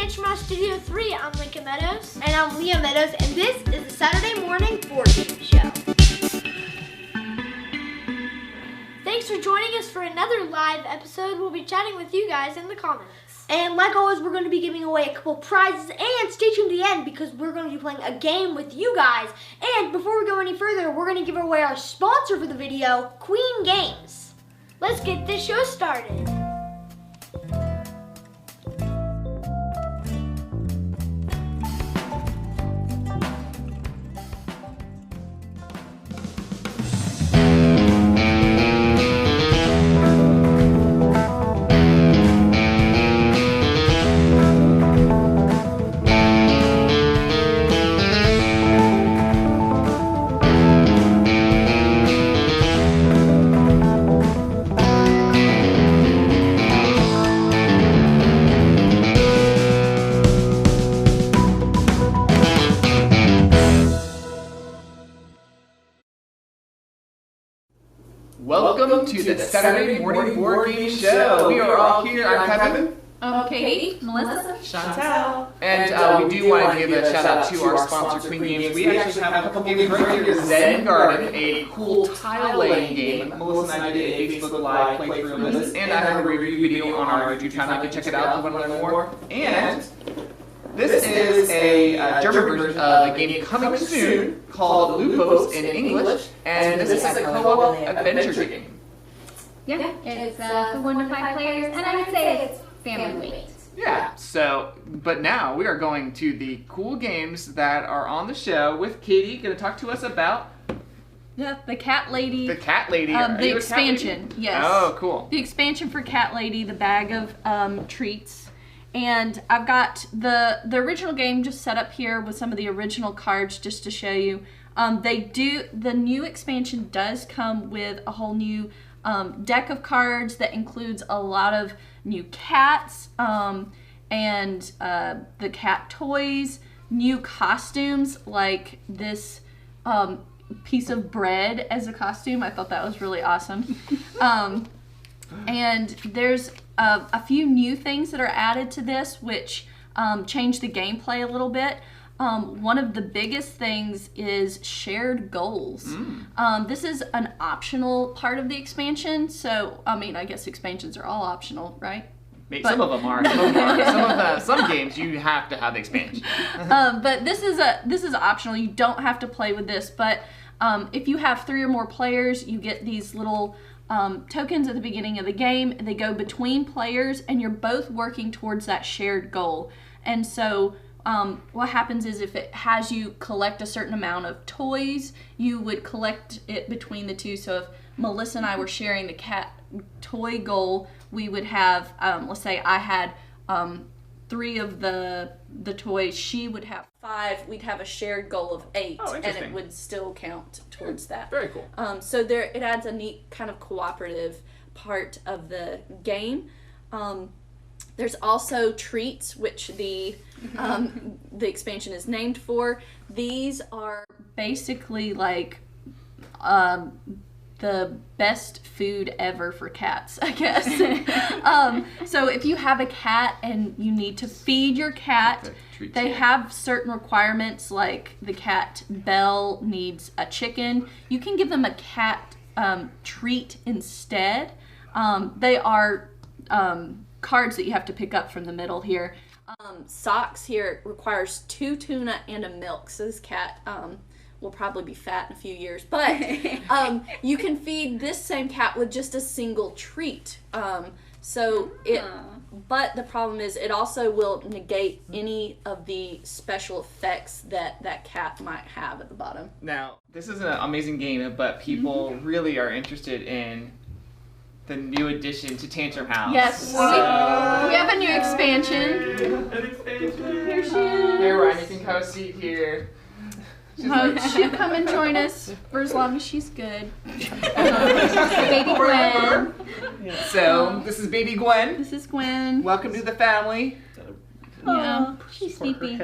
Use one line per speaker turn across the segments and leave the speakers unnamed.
Games from our Studio 3. I'm Lincoln Meadows.
And I'm Leah Meadows, and this is the Saturday morning board game show.
Thanks for joining us for another live episode. We'll be chatting with you guys in the comments.
And like always, we're going to be giving away a couple prizes, and stay tuned to the end because we're going to be playing a game with you guys. And before we go any further, we're going to give away our sponsor for the video, Queen Games.
Let's get this show started.
Welcome to the Saturday morning board game show. We are all here. I'm Kevin.
Katie, Melissa,
Chantal. And we do want to give a shout out to our sponsor, Queen Games. We actually have a couple games right here. Zen Garden, a cool tile laying game. Melissa and I did a Facebook Live playthrough of this, and I have a review video on our YouTube channel. You can check it out if you want to learn more. And this is a German version of a game coming soon called Lupos in English, and this is a co-op adventure game.
Yeah, it's for 1 to 5 players, and I would say it's family weight.
Yeah, so, but now we are going to the cool games that are on the show with Katie, going to talk to us about
The Cat Lady.
the Cat Lady.
The expansion, yes.
Oh, cool.
The expansion for Cat Lady, the bag of treats. And I've got the original game just set up here with some of the original cards just to show you. The new expansion does come with a whole new deck of cards that includes a lot of new cats and the cat toys, new costumes like this piece of bread as a costume. I thought that was really awesome. And there's a few new things that are added to this which change the gameplay a little bit. One of the biggest things is shared goals. This is an optional part of the expansion, so I mean, I guess expansions are all optional, right?
Some of them are. Some games you have to have the expansion.
But this is optional. You don't have to play with this, but if you have 3 or more players, you get these little tokens at the beginning of the game. They go between players, and you're both working towards that shared goal. And so what happens is if it has you collect a certain amount of toys, you would collect it between the two. So if Melissa and I were sharing the cat toy goal, we would have, let's say I had 3 of the toys, she would have 5, we'd have a shared goal of 8, and it would still count towards that.
Very cool.
So it adds a neat kind of cooperative part of the game. There's also treats, which the expansion is named for. These are basically like the best food ever for cats, I guess. So if you have a cat and you need to feed your cat, they have certain requirements, like the cat Belle needs a chicken. You can give them a cat treat instead. They are cards that you have to pick up from the middle here. Socks here requires 2 tuna and a milk, so this cat will probably be fat in a few years, but you can feed this same cat with just a single treat. But the problem is it also will negate any of the special effects that cat might have at the bottom.
Now, this is an amazing game, but people really are interested in the new addition to Tantrum House.
Yes, we have a new expansion. Here she is.
Hey Ryan, you can have a seat here.
She'll come and join us for as long as she's good. Baby Gwen.
So, this is baby Gwen.
This is Gwen.
Welcome to the family.
Yeah, she's sleepy.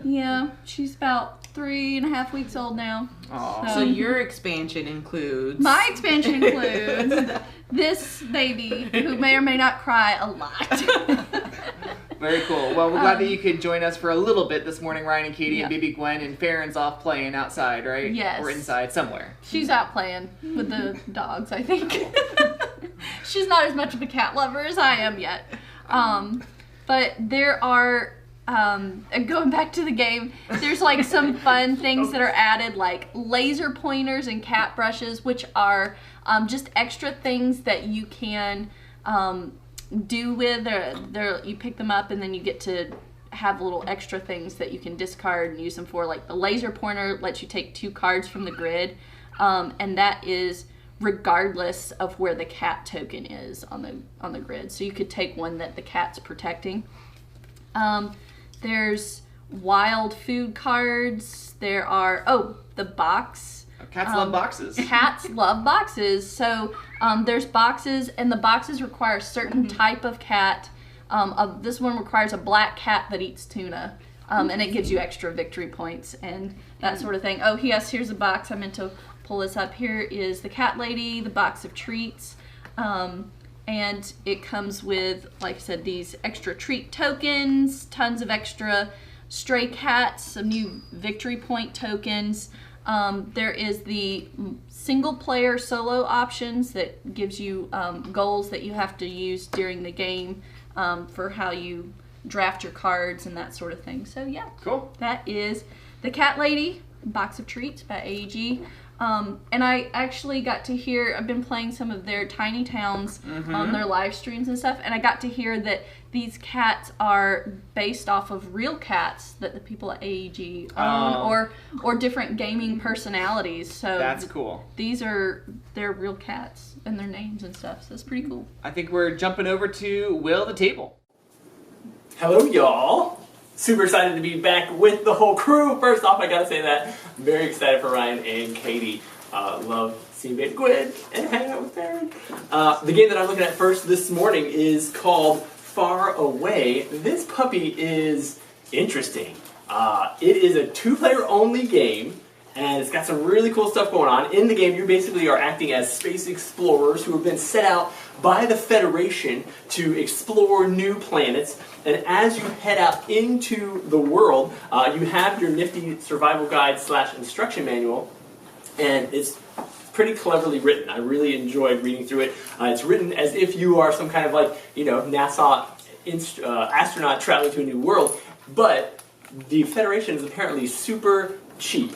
Yeah, she's about 3.5 weeks old now.
Aww.
So your expansion includes...
My expansion includes this baby who may or may not cry a lot.
Very cool. Well, we're glad that you could join us for a little bit this morning, Ryan and Katie,
Yeah.
and Baby Gwen, and Farron's off playing outside, right?
Yes.
Or inside, somewhere.
She's out playing with the dogs, I think. She's not as much of a cat lover as I am yet. But there are, going back to the game, there's like some fun things that are added, like laser pointers and cat brushes, which are just extra things that you can do with. You pick them up and then you get to have little extra things that you can discard and use them for. Like the laser pointer lets you take 2 cards from the grid, and that is regardless of where the cat token is on the grid. So you could take one that the cat's protecting. There's wild food cards. There are the box.
Cats love boxes.
Cats love boxes. So there's boxes, and the boxes require a certain type of cat. This one requires a black cat that eats tuna, and it gives you extra victory points and that sort of thing. Oh, yes, here's a box. I meant to pull this up. Here is the cat lady, the box of treats, and it comes with, like I said, these extra treat tokens, tons of extra stray cats, some new victory point tokens. There is the single player solo options that gives you goals that you have to use during the game for how you draft your cards and that sort of thing. So yeah,
Cool.
that is the Cat Lady Box of Treats by AEG. And I actually got to hear, I've been playing some of their Tiny Towns on their live streams and stuff, and I got to hear that these cats are based off of real cats that the people at AEG own, or different gaming personalities. So
That's cool.
They're real cats and their names and stuff, so it's pretty cool.
I think we're jumping over to Will the Table.
Hello, y'all. Super excited to be back with the whole crew. First off, I gotta say that I'm very excited for Ryan and Katie. Love seeing Baby Gwen and hanging out with Farron. The game that I'm looking at first this morning is called Far Away. This puppy is interesting. It is a 2-player only game, and it's got some really cool stuff going on. In the game, you basically are acting as space explorers who have been set out by the Federation to explore new planets. And as you head out into the world, you have your nifty survival guide / instruction manual, and it's pretty cleverly written. I really enjoyed reading through it. It's written as if you are some kind of NASA astronaut traveling to a new world, but the Federation is apparently super cheap.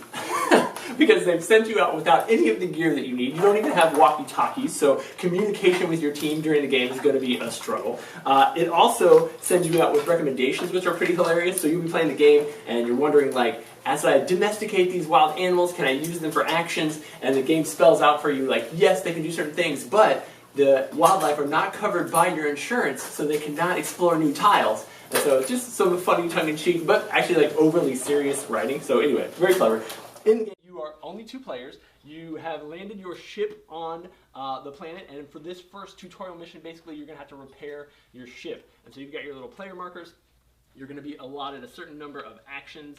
Because they've sent you out without any of the gear that you need. You don't even have walkie-talkies, so communication with your team during the game is going to be a struggle. It also sends you out with recommendations, which are pretty hilarious. So you'll be playing the game, and you're wondering, like, as I domesticate these wild animals, can I use them for actions? And the game spells out for you, like, yes, they can do certain things, but the wildlife are not covered by your insurance, so they cannot explore new tiles. And so it's just some funny tongue-in-cheek, but actually, like, overly serious writing. So anyway, very clever. In the game, you are only 2 players. You have landed your ship on the planet, and for this first tutorial mission, basically, you're going to have to repair your ship. And so you've got your little player markers. You're going to be allotted a certain number of actions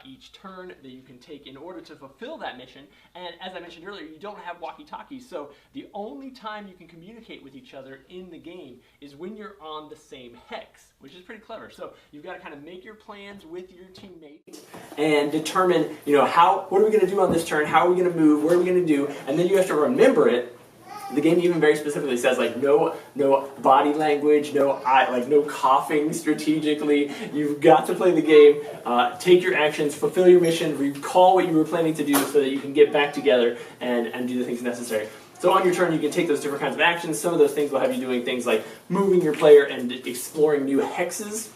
each turn that you can take in order to fulfill that mission. And as I mentioned earlier, you don't have walkie-talkies, so the only time you can communicate with each other in the game is when you're on the same hex, which is pretty clever. So you've got to kind of make your plans with your teammates and determine, what are we going to do on this turn? How are we going to move? What are we going to do? And then you have to remember it. The game even very specifically says, like, no body language, no coughing strategically. You've got to play the game, take your actions, fulfill your mission, recall what you were planning to do so that you can get back together and do the things necessary. So on your turn, you can take those different kinds of actions. Some of those things will have you doing things like moving your player and exploring new hexes.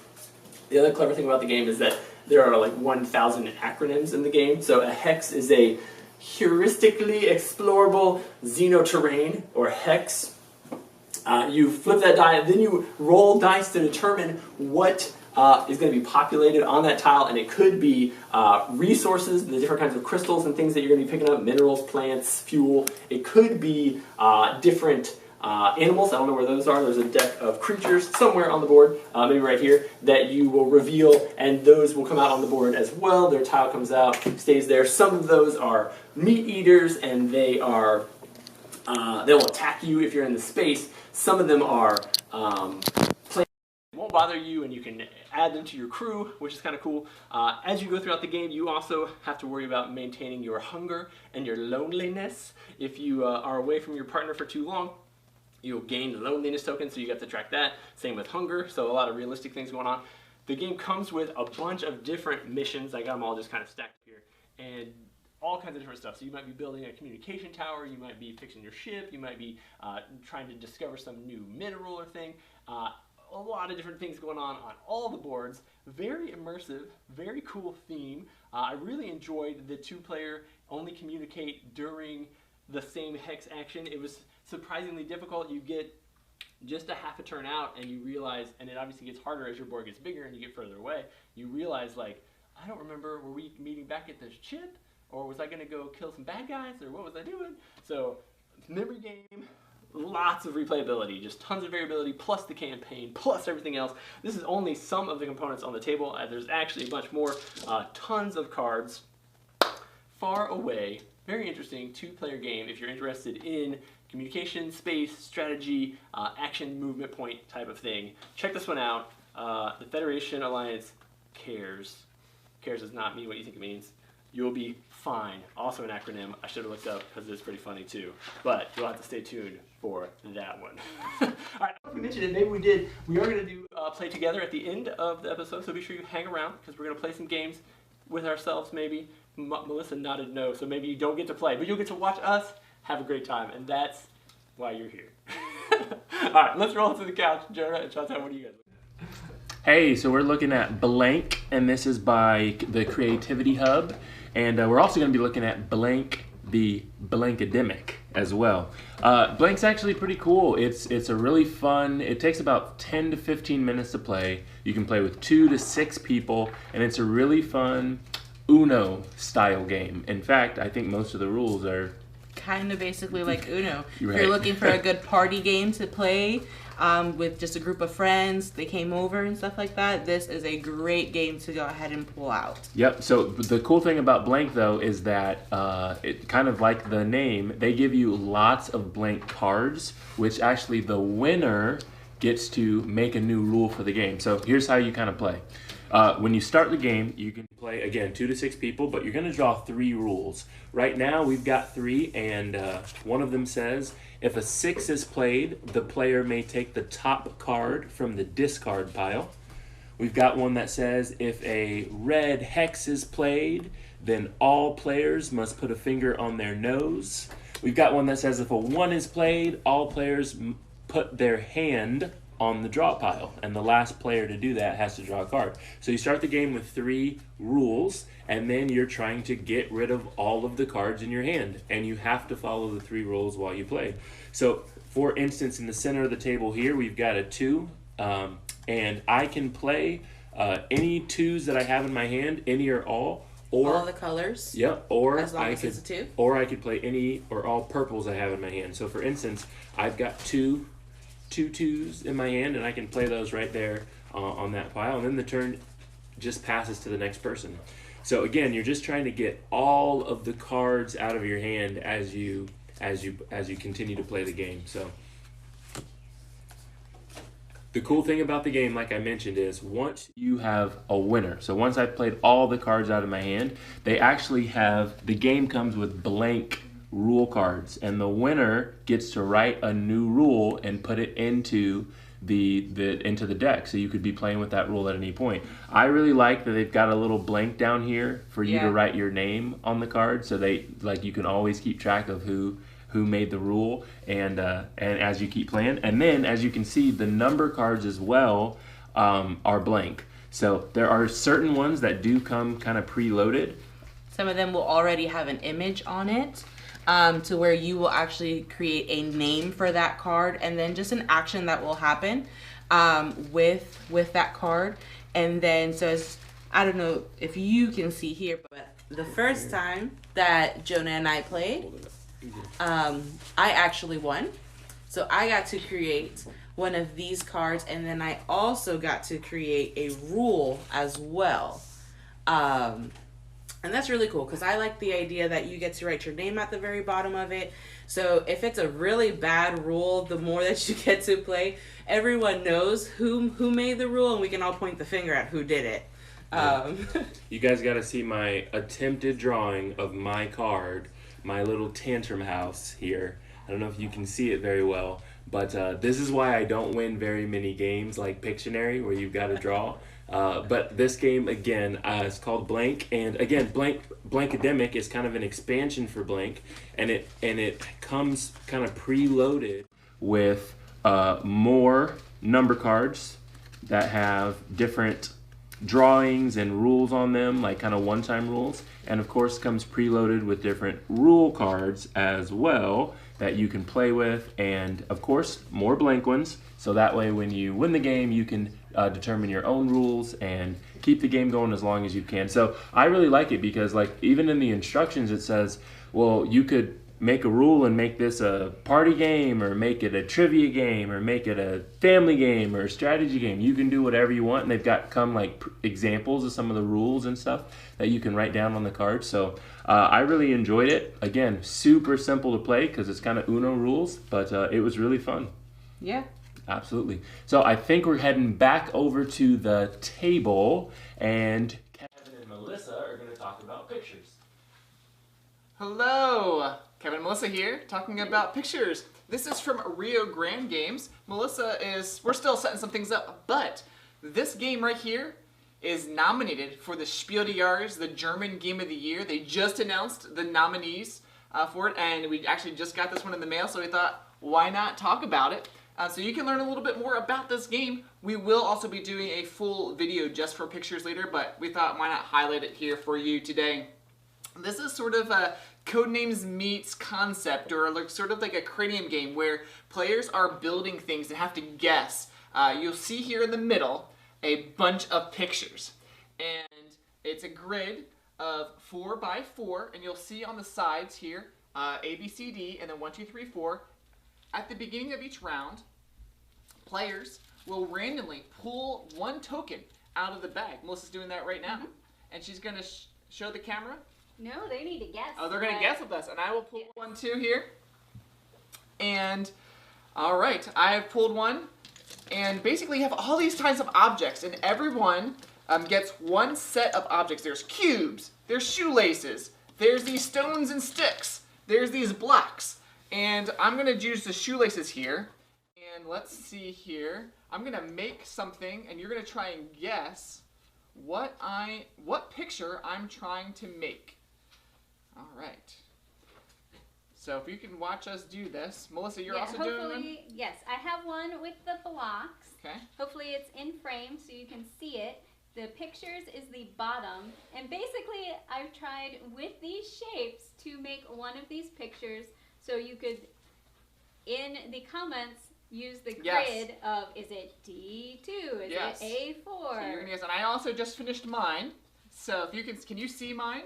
The other clever thing about the game is that there are like 1,000 acronyms in the game. So a hex is a heuristically explorable xenoterrain, or hex. You flip that die, then you roll dice to determine what is going to be populated on that tile, and it could be resources, the different kinds of crystals and things that you're going to be picking up, minerals, plants, fuel. It could be different animals. I don't know where those are. There's a deck of creatures somewhere on the board, maybe right here, that you will reveal, and those will come out on the board as well. Their tile comes out, stays there. Some of those are meat eaters, and they'll attack you if you're in the space. Some of them are plants that won't bother you, and you can add them to your crew, which is kind of cool. As you go throughout the game, you also have to worry about maintaining your hunger and your loneliness. If you are away from your partner for too long, you'll gain loneliness tokens, so you have to track that. Same with hunger, so a lot of realistic things going on. The game comes with a bunch of different missions. I got them all just kind of stacked here, and all kinds of different stuff. So you might be building a communication tower, you might be fixing your ship, you might be trying to discover some new mineral or thing. A lot of different things going on all the boards. Very immersive, very cool theme. I really enjoyed the 2-player only communicate during the same hex action. It was surprisingly difficult. You get just a half a turn out and you realize, and it obviously gets harder as your board gets bigger and you get further away, you realize, like, I don't remember, were we meeting back at the ship? Or was I gonna go kill some bad guys? Or what was I doing? So, memory game, lots of replayability, just tons of variability, plus the campaign, plus everything else. This is only some of the components on the table. There's actually a bunch more, tons of cards. Far Away, very interesting 2-player game if you're interested in communication, space, strategy, action, movement point type of thing. Check this one out. The Federation Alliance cares. Cares does not mean what you think it means. You'll be fine. Also an acronym. I should have looked up because it's pretty funny too. But you'll have to stay tuned for that one. All right, we mentioned it. Maybe we did. We are going to do play together at the end of the episode, so be sure you hang around because we're going to play some games with ourselves maybe. Melissa nodded no, so maybe you don't get to play, but you'll get to watch us have a great time, and that's why you're here. All right, let's roll to the couch. Jonah and Chantal, what do you guys think?
Hey, so we're looking at Blank, and this is by the Creativity Hub. And we're also going to be looking at Blank, the Blankademic as well. Blank's actually pretty cool. It's a really fun, it takes about 10 to 15 minutes to play. You can play with 2 to 6 people, and it's a really fun Uno style game. In fact, I think most of the rules are
Kind of basically like Uno.
Right.
If you're looking for a good party game to play with just a group of friends, they came over and stuff like that, this is a great game to go ahead and pull out.
Yep, so the cool thing about Blank though is that it kind of like the name, they give you lots of blank cards, which actually the winner gets to make a new rule for the game. So here's how you kind of play. When you start the game, you can play, again, 2 to 6 people, but you're going to draw 3 rules. Right now, we've got 3, and one of them says, if a 6 is played, the player may take the top card from the discard pile. We've got one that says, if a red hex is played, then all players must put a finger on their nose. We've got one that says, if a 1 is played, all players put their hand on the draw pile, and the last player to do that has to draw a card. So you start the game with 3 rules, and then you're trying to get rid of all of the cards in your hand, and you have to follow the 3 rules while you play. So for instance, in the center of the table here, we've got a 2, and I can play any 2s that I have in my hand, any or all, or
all the colors.
Yep. Or
as long as it's a 2.
Or I could play any or all purples I have in my hand. So for instance, I've got two 2s in my hand, and I can play those right there on that pile, and then the turn just passes to the next person. So again, you're just trying to get all of the cards out of your hand as you continue to play the game. So the cool thing about the game, like I mentioned, is once you have a winner, so once I've played all the cards out of my hand, they actually have, the game comes with blank rule cards, and the winner gets to write a new rule and put it into the deck, so you could be playing with that rule at any point. I really like that they've got a little blank down here for you to write your name on the card, so you can always keep track of who made the rule, and as you keep playing. And then, as you can see, the number cards as well are blank. So there are certain ones that do come kind of preloaded.
Some of them will already have an image on it, to where you will actually create a name for that card, and then just an action that will happen with that card. And then, so as, I don't know if you can see here, but the first time that Jonah and I played, I actually won. So I got to create one of these cards, and then I also got to create a rule as well. And that's really cool because I like the idea that you get to write your name at the very bottom of it. So if it's a really bad rule, the more that you get to play, everyone knows who made the rule, and we can all point the finger at who did it.
You guys got to see my attempted drawing of my card, my little tantrum house here. I don't know if you can see it very well, but this is why I don't win very many games like Pictionary, where you've got to draw. But this game, again, is called Blank, and again, Blankademic is kind of an expansion for Blank, and it comes kind of preloaded with more number cards that have different drawings and rules on them, like kind of one-time rules, and of course comes preloaded with different rule cards as well that you can play with, and of course more blank ones, so that way when you win the game you can determine your own rules and keep the game going as long as you can. So I really like it because, like, even in the instructions it says, well, you could make a rule and make this a party game, or make it a trivia game, or make it a family game or a strategy game. You can do whatever you want, and they've got examples of some of the rules and stuff that you can write down on the card. So I really enjoyed it. Again, super simple to play because it's kind of Uno rules, but it was really fun.
Yeah.
Absolutely. So I think we're heading back over to the table, and Kevin and Melissa are going to talk about pictures.
Hello, Kevin and Melissa here, talking about pictures. This is from Rio Grande Games. We're still setting some things up, but this game right here is nominated for the Spiel des Jahres, the German Game of the Year. They just announced the nominees for it, and we actually just got this one in the mail, so we thought, why not talk about it? So you can learn a little bit more about this game. We will also be doing a full video just for pictures later, but we thought, why not highlight it here for you today? This is sort of a Codenames meets Concept, or like sort of like a cranium game where players are building things and have to guess. You'll see here in the middle a bunch of pictures, and it's a grid of 4 by 4, and you'll see on the sides here A, B, C, D, and then 1, 2, 3, 4. At the beginning of each round, players will randomly pull one token out of the bag. Melissa's doing that right now, and she's going to show the camera.
No, they need to guess.
Oh, they're going to guess with us, and I will pull one too here. And, all right, I have pulled one, and basically you have all these kinds of objects, and everyone gets one set of objects. There's cubes, there's shoelaces, there's these stones and sticks, there's these blocks, and I'm going to use the shoelaces here, and let's see here. I'm going to make something, and you're going to try and guess what picture I'm trying to make. All right. So if you can watch us do this. Melissa, you're also doing one?
Yes, I have one with the blocks.
Okay.
Hopefully it's in frame so you can see it. The pictures is the bottom. And basically I've tried with these shapes to make one of these pictures so you could, in the comments, use the grid of, is it D2? Is it A4?
So you're gonna guess, and I also just finished mine. So if you can you see mine?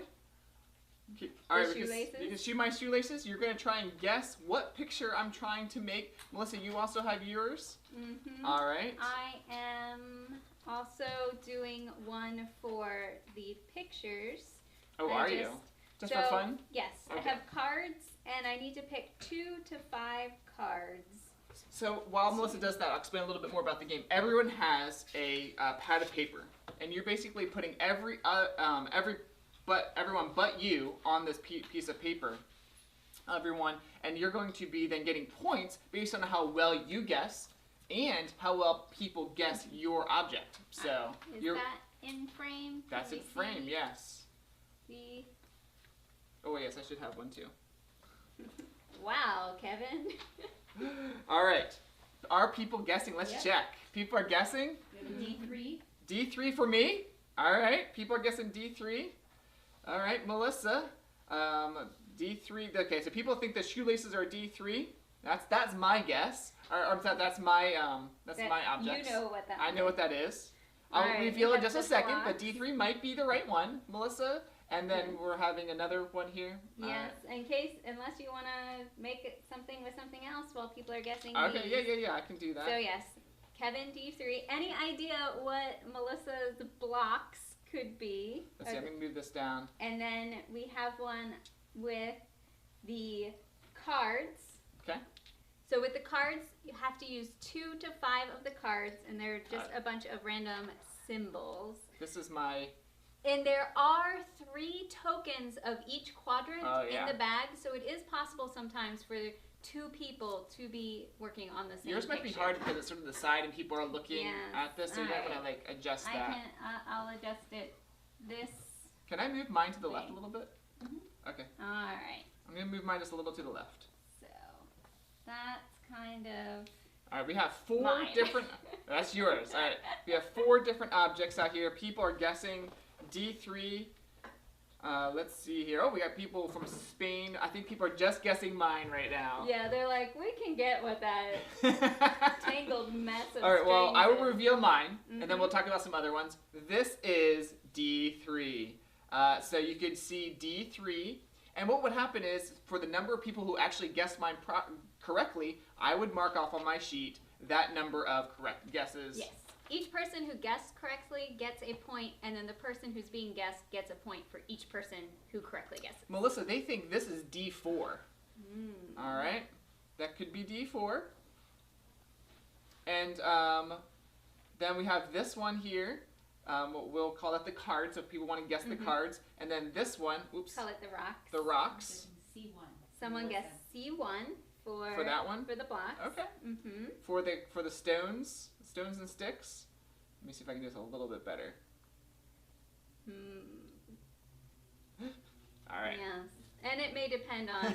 All right,
shoelaces?
You can see my shoelaces. You're gonna try and guess what picture I'm trying to make. Melissa, you also have yours.
Mm-hmm.
All right.
I am also doing one for the pictures.
Oh, are you? Just for fun?
Yes.
Okay.
I have cards, and I need to pick 2 to 5 cards.
So while Melissa does that, I'll explain a little bit more about the game. Everyone has a pad of paper, and you're basically putting everyone but you on this piece of paper. Everyone, and you're going to be then getting points based on how well you guess and how well people guess your object. So
is that in frame?
That's in frame, yes.
See?
Oh yes, I should have one too.
Wow, Kevin.
All right. Are people guessing? Let's check. People are guessing?
D3.
D3 for me? All right. People are guessing D3. All right, Melissa. D3. Okay, so people think the shoelaces are D3. That's my guess. Or that's my object.
You know what that
I know what that is. I'll reveal in just a second, but D3 might be the right one, Melissa. And then we're having another one here.
Yes, unless you want to make it something with something else while people are guessing.
Okay,
these.
yeah, I can do that.
So yes, Kevin D3. Any idea what Melissa's blocks could be.
Let's see, I'm going to move this down.
And then we have one with the cards.
Okay.
So with the cards, you have to use 2 to 5 of the cards, and they're just a bunch of random symbols.
This is my...
And there are 3 tokens of each quadrant in the bag, so it is possible sometimes for 2 people to be working on the same
Yours might be hard because it's sort of the side and people are looking at this, so you might want to like adjust that.
I'll adjust it. This.
Can I move mine to the left a little bit?
Mm-hmm.
Okay.
Alright.
I'm going to move mine just a little to the left.
So, that's kind of...
Alright, we have 4
mine.
different... That's yours. Alright, we have 4 different objects out here. People are guessing D3. Let's see here. Oh, we got people from Spain. I think people are just guessing mine right now.
Yeah, they're like, we can get what that tangled mess of
Alright, well, I will
strings is.
reveal mine, and then we'll talk about some other ones. This is D3. So you could see D3. And what would happen is, for the number of people who actually guessed mine correctly, I would mark off on my sheet that number of correct guesses.
Yes. Each person who guessed correctly gets a point, and then the person who's being guessed gets a point for each person who correctly guesses.
Melissa, they think this is D4. All right. That could be D4. And then we have this one here. We'll call that the cards, so if people want to guess the cards. And then this one, oops.
Call it the rocks.
The rocks.
C1.
Someone guessed C1
for that one?
For the blocks.
Okay. For the stones and sticks. Let me see if I can do this a little bit better. All right.
Yes. And it may depend on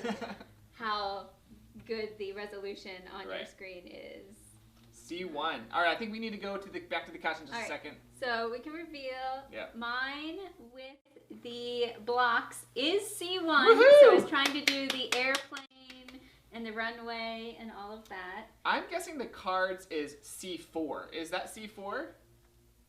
how good the resolution on your screen is.
C1. All right, I think we need to go to back to the couch in just a second.
So we can reveal mine with the blocks is C1.
Woohoo!
So I was trying to do the airplane and the runway and all of that.
I'm guessing the cards is C4. Is that C4?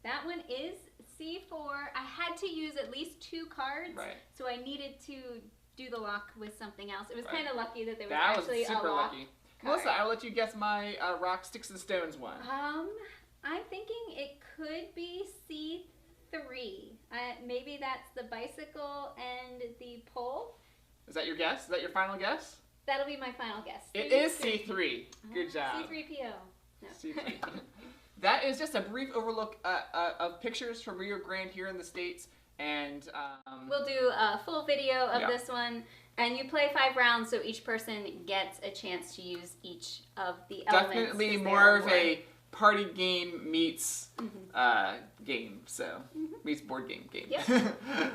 That one is C4. I had to use at least 2 cards, so I needed to do the lock with something else. It was kind of lucky that there was actually a lock.
Super lucky. Melissa, I'll let you guess my rock, sticks, and stones one.
I'm thinking it could be C3. Maybe that's the bicycle and the pole.
Is that your guess? Is that your final guess?
That'll be my final guess.
It is C3. Good job.
C3PO. No.
C3. That is just a brief overlook of pictures from Rio Grande here in the States. And
we'll do a full video of this one. And you play 5 rounds, so each person gets a chance to use each of the elements.
Definitely more of a party game meets game, so meets board game.
Yep.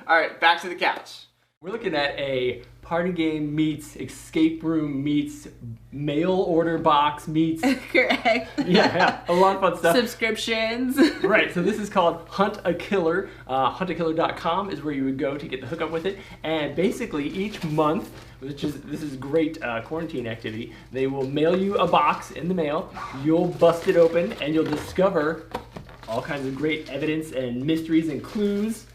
All right, back to the couch.
We're looking at a party game meets escape room meets mail order box meets...
Correct.
Yeah, a lot of fun stuff.
Subscriptions.
Right, so this is called Hunt a Killer. Huntakiller.com is where you would go to get the hookup with it. And basically each month, this is great quarantine activity, they will mail you a box in the mail. You'll bust it open and you'll discover all kinds of great evidence and mysteries and clues.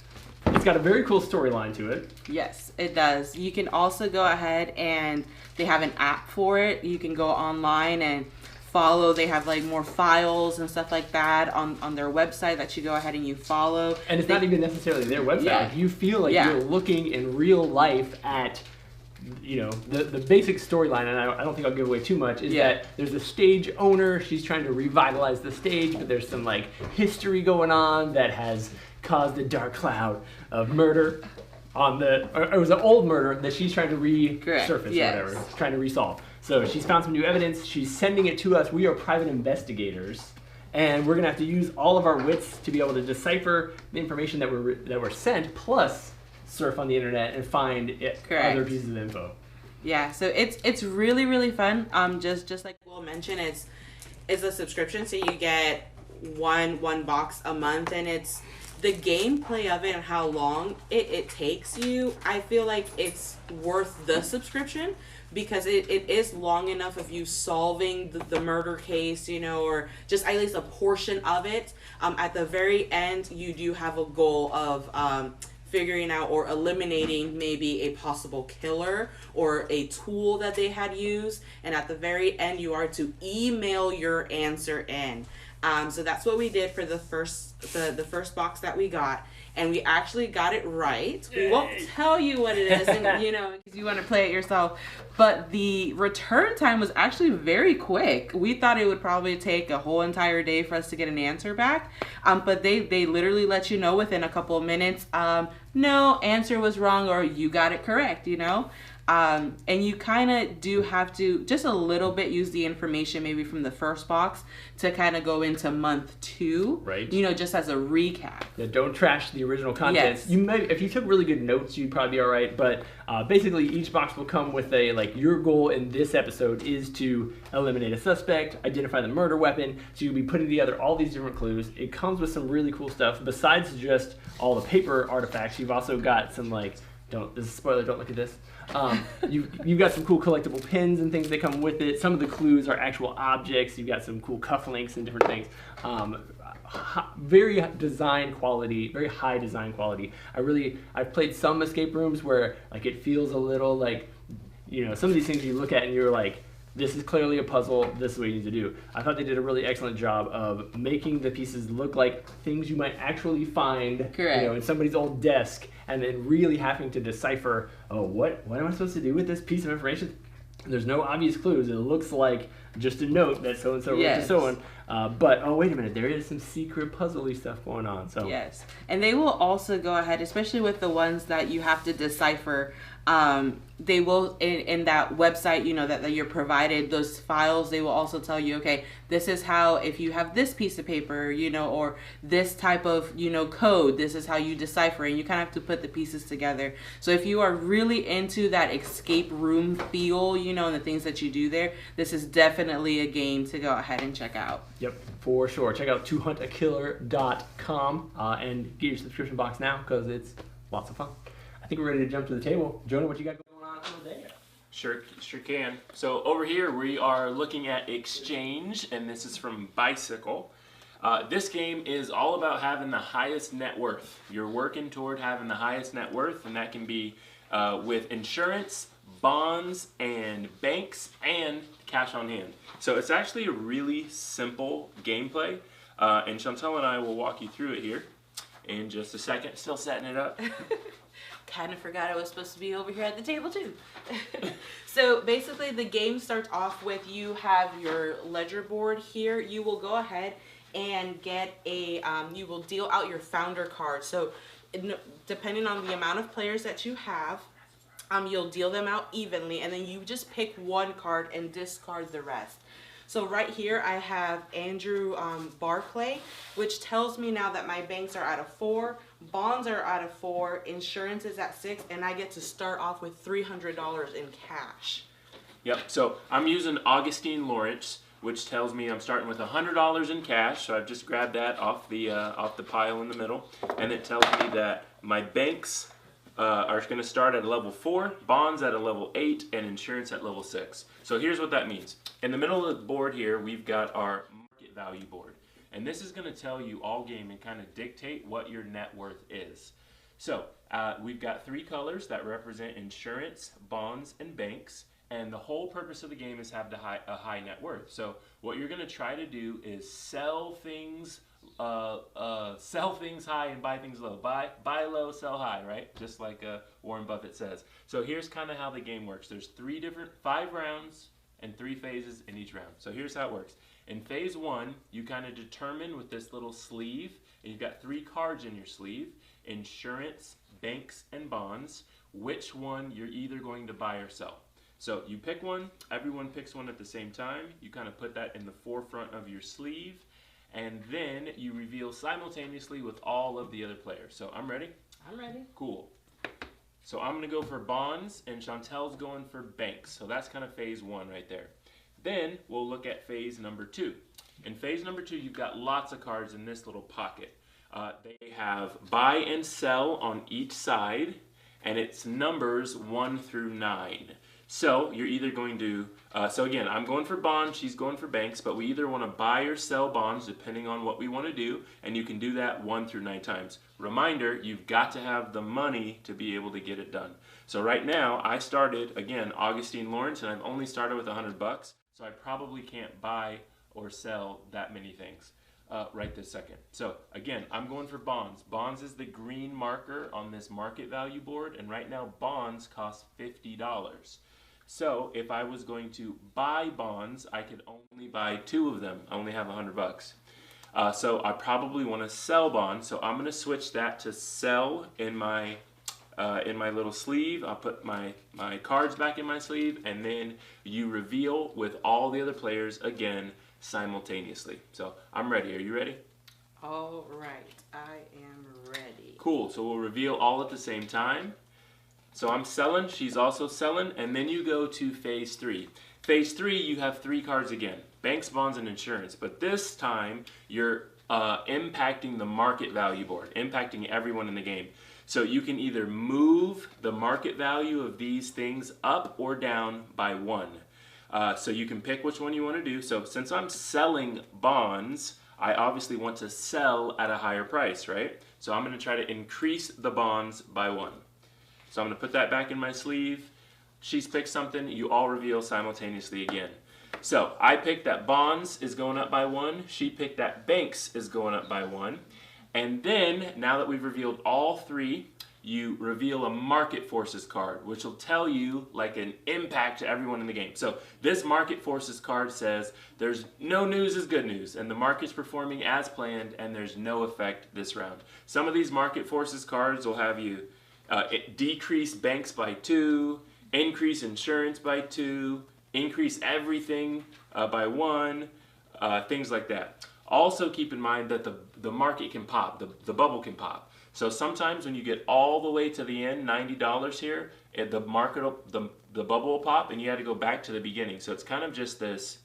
It's got a very cool storyline to it.
Yes, it does. You can also go ahead and they have an app for it. You can go online and follow. They have like more files and stuff like that on their website that you go ahead and you follow.
And it's not even necessarily their website.
Yeah.
Like you feel like you're looking in real life at, you know, the basic storyline, and I don't think I'll give away too much, is that there's a stage owner. She's trying to revitalize the stage, but there's some like history going on that has caused a dark cloud of murder on or it was an old murder that she's trying to resurface or whatever, trying to resolve. So she's found some new evidence, she's sending it to us. We are private investigators, and we're gonna have to use all of our wits to be able to decipher the information that were sent, plus surf on the internet and find other pieces of info.
Yeah, so it's really, really fun. Just like Will mentioned, it's a subscription, so you get one box a month, and it's the gameplay of it and how long it takes you. I feel like it's worth the subscription because it is long enough of you solving the murder case, you know, or just at least a portion of it. At the very end, you do have a goal of figuring out or eliminating maybe a possible killer or a tool that they had used. And at the very end, you are to email your answer in. So that's what we did for the first box that we got. and we actually got it right. We won't tell you what it is, and because you want to play it yourself. But the return time was actually very quick. We thought it would probably take a whole entire day for us to get an answer back. But they literally let you know within a couple of minutes, no, answer was wrong, or you got it correct, and you kind of do have to just a little bit use the information maybe from the first box to kind of go into month 2,
right?
Just as a recap.
Yeah, don't trash the original content.
Yes.
You might, if you took really good notes, you'd probably be all right. But basically, each box will come with a your goal in this episode is to eliminate a suspect, identify the murder weapon. So you'll be putting together all these different clues. It comes with some really cool stuff. Besides just all the paper artifacts, you've also got some this is a spoiler. Don't look at this. You've got some cool collectible pins and things that come with it. Some of the clues are actual objects. You've got some cool cufflinks and different things. Very design quality, very high design quality. I've played some escape rooms where it feels a little some of these things you look at and you're like, this is clearly a puzzle, this is what you need to do. I thought they did a really excellent job of making the pieces look like things you might actually find in somebody's old desk, and then really having to decipher, what am I supposed to do with this piece of information? There's no obvious clues. It looks like just a note that so-and-so wrote to so-and. But, wait a minute, there is some secret puzzly stuff going on. So
yes, and they will also go ahead, especially with the ones that you have to decipher, they will, in that website, that you're provided, those files, they will also tell you, okay, this is how, if you have this piece of paper, or this type of, code, this is how you decipher, and you kind of have to put the pieces together. So if you are really into that escape room feel, and the things that you do there, this is definitely a game to go ahead and check out.
Yep, for sure. Check out tohuntakiller.com and get your subscription box now, because it's lots of fun. I think we're ready to jump to the table. Jonah, what you got going on over there?
Sure can. So over here we are looking at Exchange, and this is from Bicycle. This game is all about having the highest net worth. You're working toward having the highest net worth, and that can be with insurance, bonds, and banks, and cash on hand. So it's actually a really simple gameplay, and Chantal and I will walk you through it here in just a second. Still setting it up.
Kind of forgot I was supposed to be over here at the table too. So basically the game starts off with, you have your ledger board here. You will go ahead and get you will deal out your founder card. So depending on the amount of players that you have, you'll deal them out evenly, and then you just pick one card and discard the rest. So right here I have Andrew Barclay, which tells me now that my banks are out of 4, bonds are out of 4, insurance is at 6, and I get to start off with $300 in cash.
Yep, so I'm using Augustine Lawrence, which tells me I'm starting with $100 in cash, so I've just grabbed that off the pile in the middle, and it tells me that my banks are going to start at a level 4, bonds at a level 8, and insurance at level 6. So here's what that means. In the middle of the board here, we've got our market value board. And this is going to tell you all game and kind of dictate what your net worth is. So we've got 3 colors that represent insurance, bonds, and banks. And the whole purpose of the game is to have a high net worth. So what you're going to try to do is sell things high and buy things low. Buy low, sell high, right? Just like Warren Buffett says. So here's kind of how the game works. There's 5 rounds and 3 phases in each round. So here's how it works. In phase 1, you kind of determine with this little sleeve, and you've got 3 cards in your sleeve, insurance, banks, and bonds, which one you're either going to buy or sell. So you pick one, everyone picks one at the same time, you kind of put that in the forefront of your sleeve, and then you reveal simultaneously with all of the other players. So I'm ready?
I'm ready.
Cool. So I'm going to go for bonds, and Chantel's going for banks. So that's kind of phase 1 right there. Then we'll look at phase number 2. In phase number 2, you've got lots of cards in this little pocket. They have buy and sell on each side, and it's numbers 1 through 9. So you're either going to, so again, I'm going for bonds, she's going for banks, but we either want to buy or sell bonds depending on what we want to do, and you can do that 1 through 9 times. Reminder, you've got to have the money to be able to get it done. So right now, I started, again, Augustine Lawrence, and I've only started with $100, so I probably can't buy or sell that many things. right this second. So again, I'm going for bonds. Bonds is the green marker on this market value board, and right now bonds cost $50. So if I was going to buy bonds, I could only buy 2 of them. I only have $100. So I probably want to sell bonds. So I'm going to switch that to sell in my little sleeve. I'll put my cards back in my sleeve, and then you reveal with all the other players again simultaneously. So I'm ready. Are you ready?
All right, I am ready.
Cool. So we'll reveal all at the same time. So I'm selling, she's also selling, and then you go to phase 3. Phase 3, you have 3 cards again: banks, bonds, and insurance. But this time, you're impacting the market value board, impacting everyone in the game. So you can either move the market value of these things up or down by 1. So you can pick which one you want to do. So since I'm selling bonds, I obviously want to sell at a higher price, right? So I'm going to try to increase the bonds by 1. So I'm going to put that back in my sleeve. She's picked something. You all reveal simultaneously again. So I picked that bonds is going up by 1. She picked that banks is going up by 1. And then, now that we've revealed all 3, you reveal a market forces card, which will tell you like an impact to everyone in the game. So this market forces card says there's no news is good news, and the market's performing as planned, and there's no effect this round. Some of these market forces cards will have you decrease banks by 2, increase insurance by 2, increase everything by 1, things like that. Also keep in mind that the market can pop, the bubble can pop. So sometimes when you get all the way to the end, $90 here, the bubble will pop, and you had to go back to the beginning. So it's kind of just this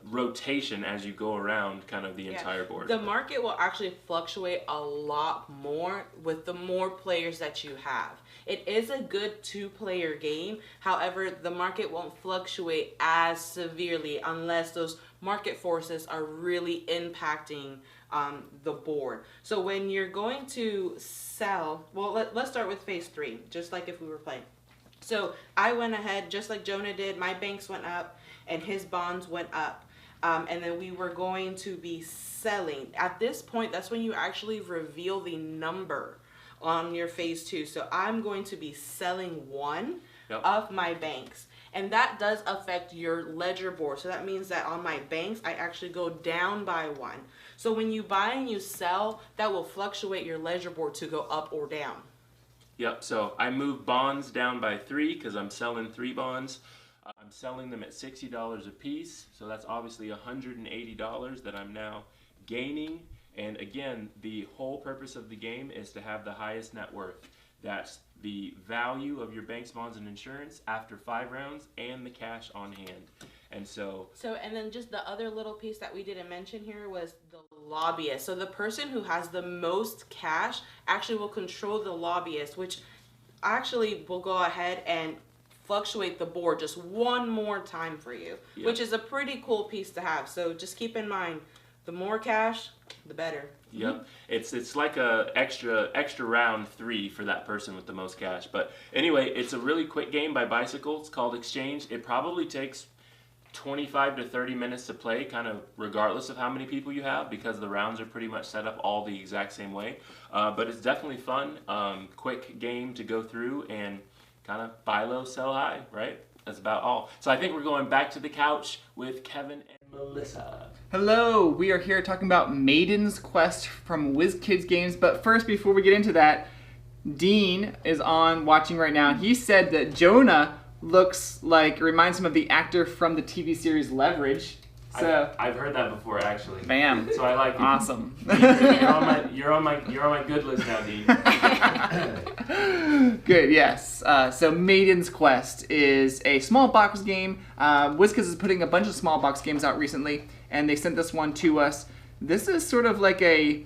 rotation as you go around kind of the entire board.
The market will actually fluctuate a lot more with the more players that you have. It is a good 2-player game. However, the market won't fluctuate as severely unless those market forces are really impacting the board. So when you're going to sell, well, let's start with phase 3, just like if we were playing. So I went ahead, just like Jonah did, my banks went up and his bonds went up. And then we were going to be selling. At this point, that's when you actually reveal the number on your phase 2. So I'm going to be selling 1 of my banks. And that does affect your ledger board. So that means that on my banks, I actually go down by 1. So when you buy and you sell, that will fluctuate your ledger board to go up or down.
Yep, so I moved bonds down by 3 because I'm selling 3 bonds. I'm selling them at $60 a piece, so that's obviously $180 that I'm now gaining. And again, the whole purpose of the game is to have the highest net worth. That's the value of your banks, bonds, and insurance after 5 rounds and the cash on hand. And and then just the other little piece that we didn't mention here was the lobbyist. So the person who has the most cash actually will control the lobbyist, which actually will go ahead and fluctuate the board just one more time for you, which is a pretty cool piece to have. So just keep in mind, the more cash, the better. Yep, it's like a extra round 3 for that person with the most cash. But anyway, it's a really quick game by Bicycle. It's called Exchange. It probably takes 25 to 30 minutes to play, kind of regardless of how many people you have, because the rounds are pretty much set up all the exact same way. But it's definitely fun, quick game to go through and kind of buy low, sell high, right? That's about all. So I think we're going back to the couch with Kevin and Melissa.
Hello, we are here talking about Maidens Quest from WizKids Games. But first, before we get into that, Dean is on watching right now. He said that Jonah reminds him of the actor from the TV series Leverage. So
I've heard that before, actually.
Bam.
So I like it.
Awesome.
You're on my good list now, Dean.
Good, yes. So Maidens Quest is a small box game. WizKids is putting a bunch of small box games out recently, and they sent this one to us. This is sort of like a,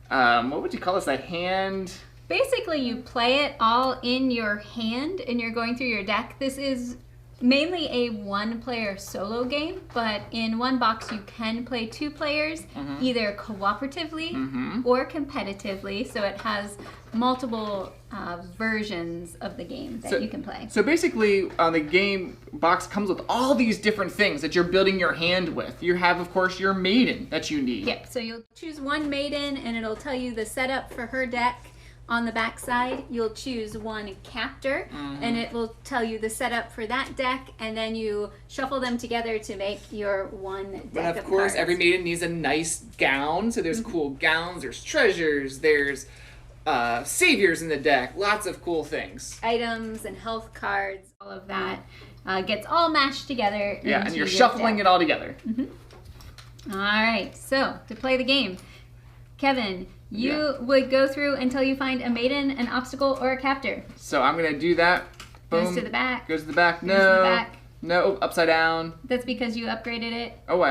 what would you call this, a hand?
Basically, you play it all in your hand, and you're going through your deck. This is mainly a one-player solo game, but in one box you can play 2 players, either cooperatively or competitively. So it has multiple versions of the game that you can play.
So basically, the game box comes with all these different things that you're building your hand with. You have, of course, your maiden that you need.
Yep, so you'll choose one maiden and it'll tell you the setup for her deck. On the back side, you'll choose one captor, and it will tell you the setup for that deck, and then you shuffle them together to make your one deck
But of course,
cards.
every maiden needs a nice gown. So there's cool gowns, there's treasures, there's saviors in the deck, lots of cool things.
Items and health cards, all of that gets all mashed together.
Yeah, and
into
you're
your
shuffling
deck.
it all together.
All right, so to play the game, Kevin, you would go through until you find a maiden, an obstacle, or a captor.
So I'm gonna do that. Boom.
Goes to the back.
Goes to the back.
Goes to the back.
No, upside down.
That's because you upgraded it.
Oh,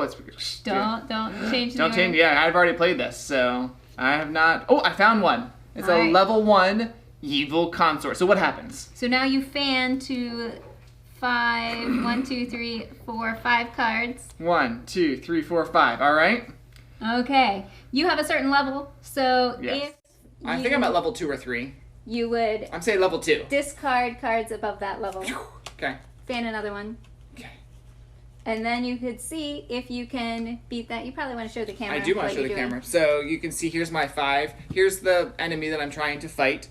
it's
Don't change the
Don't change. Yeah, I've already played this, so I have not. Oh, I found one. It's
All
a
right.
level 1 evil consort. So what happens?
So now you fan to 1, 2, 3, 4, 5 cards.
1, 2, 3, 4, 5. All right.
Okay, you have a certain level, so
Yes.
if
I think I'm at level 2 or 3.
you would
I'm saying level 2.
discard cards above that level,
Okay.
fan another one,
Okay.
and then you could see if you can beat that. You probably want to show the camera.
I do want
what
to show the
you're doing.
camera. So you can see here's my 5. Here's the enemy that I'm trying to fight.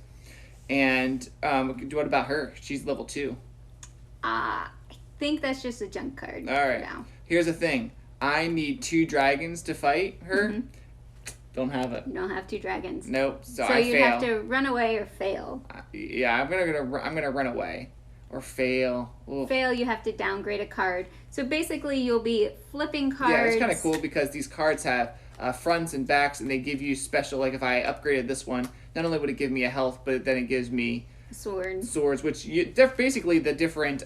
And what about her? She's level 2.
I think that's just a junk card.
All right.
For now.
Here's the thing. I need 2 dragons to fight her. Don't have it.
You don't have 2 dragons.
Nope. So
So
I
you
fail.
have to run away or fail.
Yeah, I'm gonna run away or fail. Oof.
Fail, you have to downgrade a card. So basically, you'll be flipping cards.
Yeah, it's kind of cool because these cards have fronts and backs, and they give you special. Like if I upgraded this one, not only would it give me a health, but then it gives me swords, which they're basically the different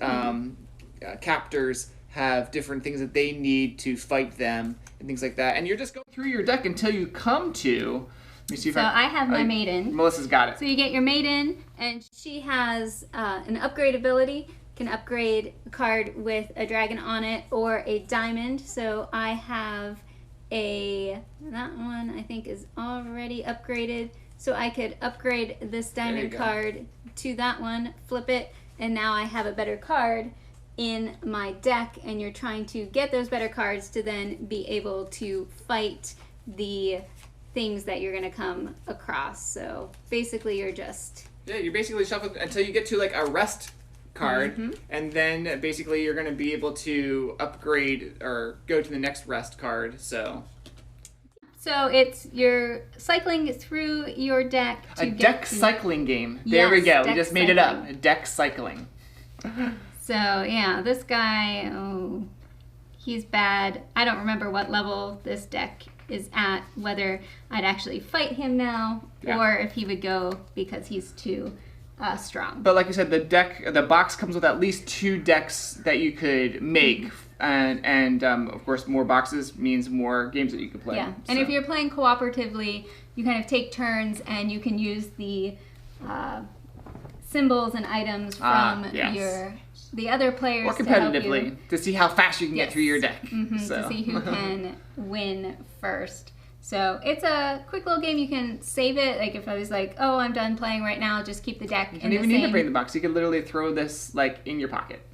captors have different things that they need to fight them and things like that. And you're just going through your deck until you come to. Let me see if
So I have my maiden.
Melissa's got it.
So you get your maiden, and she has an upgrade ability. Can upgrade a card with a dragon on it or a diamond. So I have that one I think is already upgraded. So I could upgrade this diamond card to that one, flip it, and now I have a better card in my deck, and you're trying to get those better cards to then be able to fight the things that you're going to come across. So basically you're
basically shuffling until you get to like a rest card, and then basically you're going to be able to upgrade or go to the next rest card. So
you're cycling through your deck to
a deck cycling game. There we go. We just made it up. Deck cycling.
So yeah, this guy, he's bad. I don't remember what level this deck is at, whether I'd actually fight him now or if he would go because he's too strong.
But like you said, the box comes with at least 2 decks that you could make, and of course more boxes means more games that you could play.
Yeah, and if you're playing cooperatively, you kind of take turns and you can use the symbols and items from the other players
or competitively to see how fast you can get through your deck.
To see who can win first. So it's a quick little game. You can save it. Like if I was like, oh, I'm done playing right now, just keep the deck in the same.
You don't even need to bring the box. You can literally throw this like in your pocket.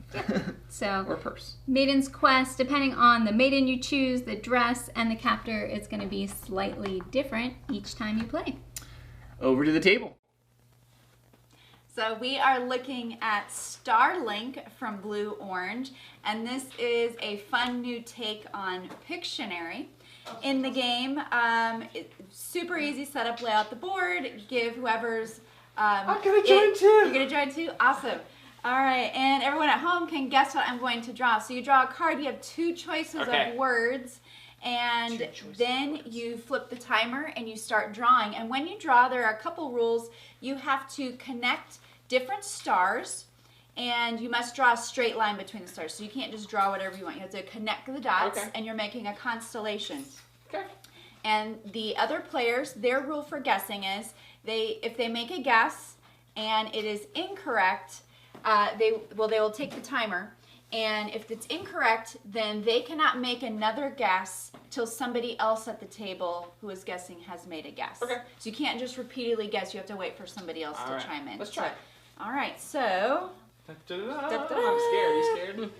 So
or purse.
Maidens Quest, depending on the maiden you choose, the dress, and the captor, it's going to be slightly different each time you play.
Over to the table.
So we are looking at Starlink from Blue Orange, and this is a fun new take on Pictionary. In the game, super easy setup, lay out the board, give whoever's...
I'm going to join too!
You're going to join too? Awesome. All right, and everyone at home can guess what I'm going to draw. So you draw a card, you have 2 choices of words, and then you flip the timer and you start drawing. And when you draw, there are a couple rules. You have to connect different stars, and you must draw a straight line between the stars. So you can't just draw whatever you want. You have to connect the dots, and you're making a constellation.
Okay.
And the other players, their rule for guessing is if they make a guess and it is incorrect,
they will take the timer, and if it's incorrect, then they cannot make another guess till somebody else at the table who is guessing has made a guess.
Okay.
So you can't just repeatedly guess. You have to wait for somebody else to chime in.
Let's try.
All right. So.
I'm scared. You scared?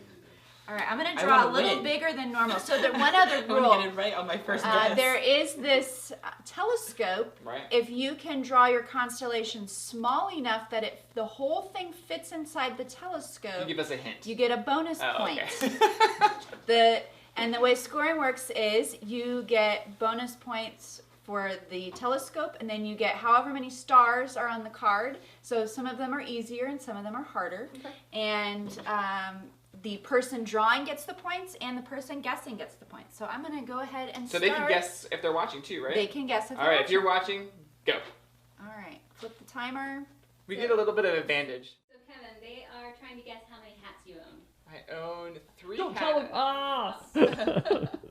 All right, I'm going to draw a little bigger than normal. So the one other rule.
I'm get it right on my first guess.
There is this telescope.
Right.
If you can draw your constellation small enough that the whole thing fits inside the telescope,
You give us a hint.
you get a bonus point.
Okay.
And the way scoring works is you get bonus points for the telescope, and then you get however many stars are on the card. So some of them are easier and some of them are harder.
Okay.
And the person drawing gets the points, and the person guessing gets the points. So I'm going to go ahead and
So
start.
they can guess if they're watching too, right?
They can guess if they're
All right,
watching.
if you're watching, go.
All right, flip the timer.
We get a little bit of advantage.
So Kevin, they are trying to guess how many hats you own.
I own 3
Don't
hats.
tell them. Ah!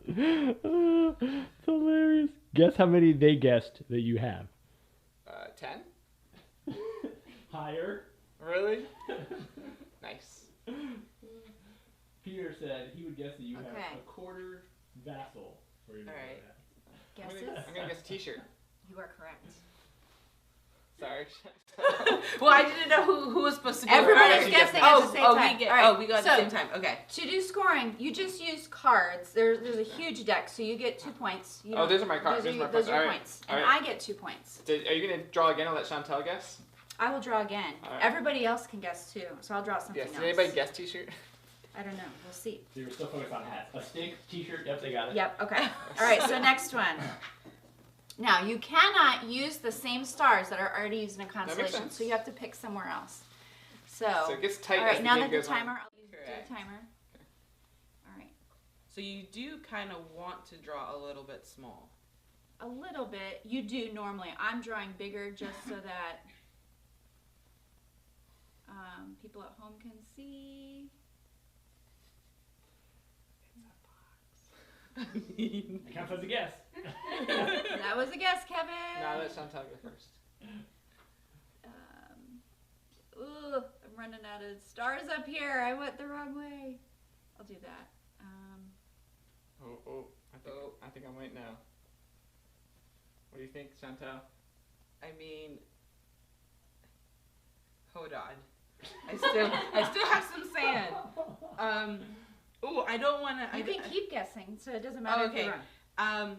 It's hilarious. Guess how many they guessed that you have.
10?
Higher.
Really? Nice.
Peter said he would guess that you have
Okay.
a quarter vassal. For your
All right.
Guesses?
I'm gonna guess t-shirt.
You are correct.
Sorry.
Well, I didn't know who was supposed to be.
Everybody's
first.
guessing at the same time.
We get.
All right,
Oh, we go at the
so-
same time. Okay.
To do scoring, you just use cards. There's a huge deck, so you get 2 points. You
Oh,
don't-
those are my cards.
Those are,
Those are my
those
points.
are your
All right.
points.
All
And
right.
I get 2 points.
Are you gonna draw again and let Chantel guess?
I will draw again.
All right.
Everybody else can guess too, so I'll draw something
Yes.
else.
Did anybody guess t-shirt?
I don't know. We'll see.
So you're still focused on hats. A steak, t-shirt, yep, they got it.
Yep, okay. All right, so next one. Now, you cannot use the same stars that are already used in a constellation,
sense.
so you have to pick somewhere else. So
it gets tight
all
as
right,
the
now
game
that the
goes on.
timer, I'll do
Correct.
the timer. All right,
So you do kind of want to draw a little bit small.
a little bit. You do normally. I'm drawing bigger just so that people at home can see.
It counts as a guess.
That was a guess, Kevin.
Now let Chantel go first.
Ooh, I'm running out of stars up here. I went the wrong way. I'll do that.
I think I'm right now. What do you think, Chantel?
I mean, hold on. I still have some sand. Ooh, I don't want to.
You can keep guessing, so it doesn't matter if
okay.
you're wrong.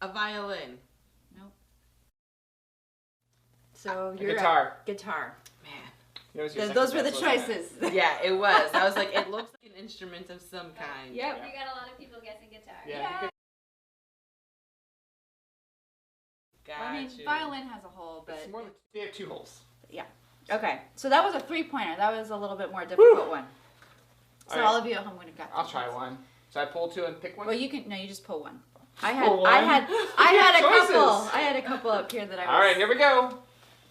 A violin.
Nope. So you're
guitar.
Guitar.
Man.
Those were the choices.
Yeah, it was. I was like, it looks like an instrument of some kind.
Yep.
We got a lot of people guessing guitar.
Yeah.
Got
I mean,
you.
violin has a hole, but
It's more like they have 2 holes.
okay. So that was a 3-pointer. That was a little bit more difficult one. So
All right.
all of you at home would have got.
I'll try one. So I pull 2 and pick one?
Well, you can. No, you just pull one. I
Pull
had
one?
a
Choices.
couple. I had a couple up here that I was.
All right, here we go.